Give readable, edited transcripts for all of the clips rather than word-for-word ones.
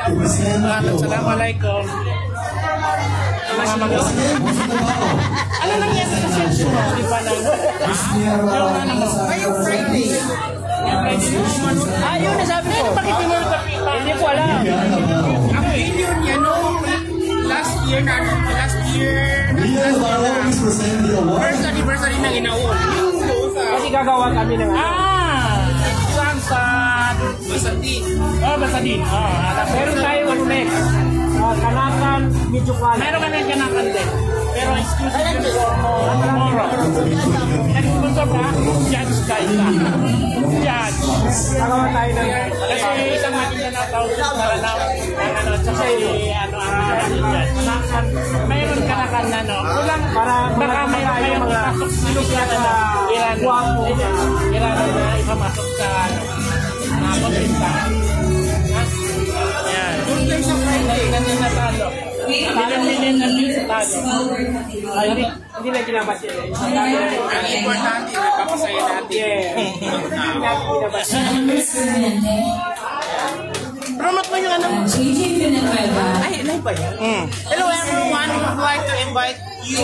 Assalamualaikum. Ano lang yan sa sensyo mo? Di ba lang? Yung ano mo? Yung Friday. Yun nasabi ko. Bakit mo yung kapita? Hindi ko alam. Ang failure niya nung last year na. First anniversary na ginaon. Kasi gagawa kami ng saan sa Basadin. Basadin. Meron tayo next. Kanakan, medyo kwala. Meron kami kanakan din. Pero exclusive tomorrow. Nag-sponsor ka? Judge tayo ka. Judge. Nagawa tayo ng kasi isang makita na tao para na kasi kanakan. Mayroon kanakan na no. Kulang para baka may mga sinugyan na Iran na ipamasok sa kontinta. Yan. Doon sa Friday, ganyan na talo. Million na views sa talo. Hindi na kinabat yan. Ang importante, nagpapasaya natin. Promote mo yung ano? Ay, live ba yan? Hello everyone, we would like to invite you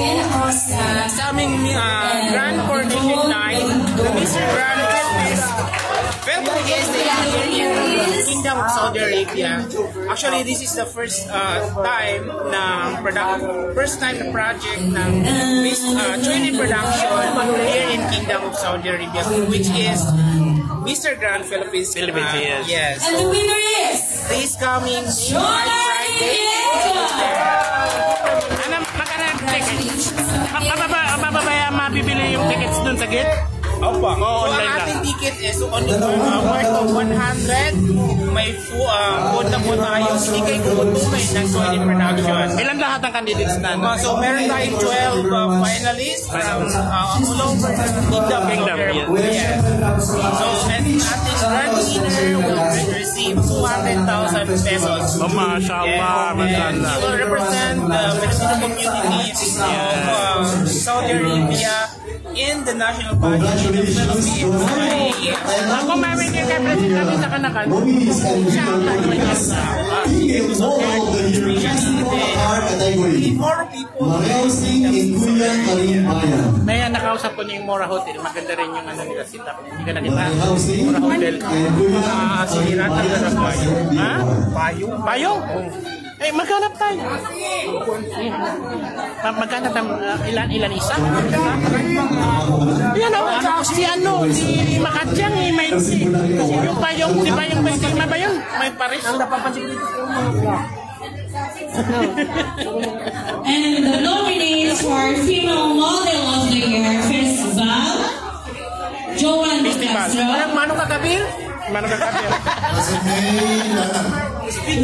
sa aming Grand Coronation Night, the Mr. Grand Philippines. Welcome is here in Kingdom of Saudi Arabia. Actually, this is the first time na project ng training production here in Kingdom of Saudi Arabia, which is Mr. Grand Philippines. Yes. And the winner is this coming Friday. Ano magkano tickets? Mabibili yung tickets dun sa gate? Opo. So, ang ating ticket is worth of 100. May food na po tayo. Hindi kayo kumutumay ng training production. Ilan lahat ang candidates na? So, meron tayong 12 finalists from all over the Kingdom. Yes. So, and ating grand winner will receive 200,000 pesos. Oh, mashallah. He will represent the Filipino community of Saudi Arabia in the national pageant of the Philippines. Ako may kay President sa Kanakan. Siya ang may nakausap ko niya yung Mora Hotel. Maganda rin yung ano nila sita. Hindi ka nakita. Mora Hotel. Siniran talaga sa Payong. Ha? Payong? Payong? Eh, maghanap tayo. Maghanap tayo. Ilan isa? Yan o. Si Makadyang may yung Payong. Si Payong may stigma ba yun? May Paris. Ang napapansin dito. And the nominees for Female Model of the Year Festival, Joan Castro, Mano Kakabil?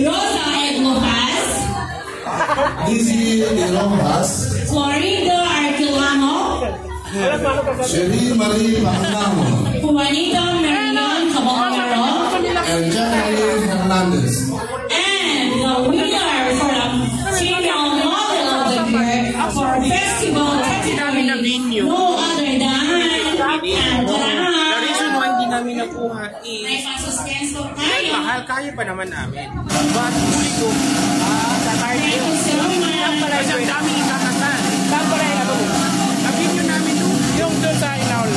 Rosa Edlojas, Lizzie Rojas, Florida Arquilano, Cherie Marie Magnamo, Juanita Marion Caballero, and Jacqueline Hernandez. And the winner for the Female Model of the Year for Festival 2020, no other than The reason why hindi namin nakuha is mahal kaya pa naman namin. But huli ko sa cardio. Kasi ang daming ikakanta. Saan pala yung ano? Nabidyo namin yung doon sa Inaul.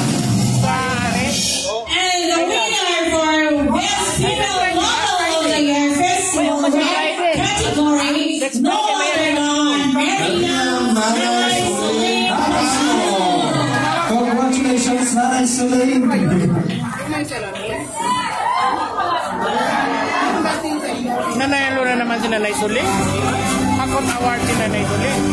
And the winner for Best Female Model of the Year Festival category, no other than Nanay Soleil. Congratulations, Nanay Soleil. Nanayalo na naman si Nanay Soleil. Akot award si Nanay Soleil.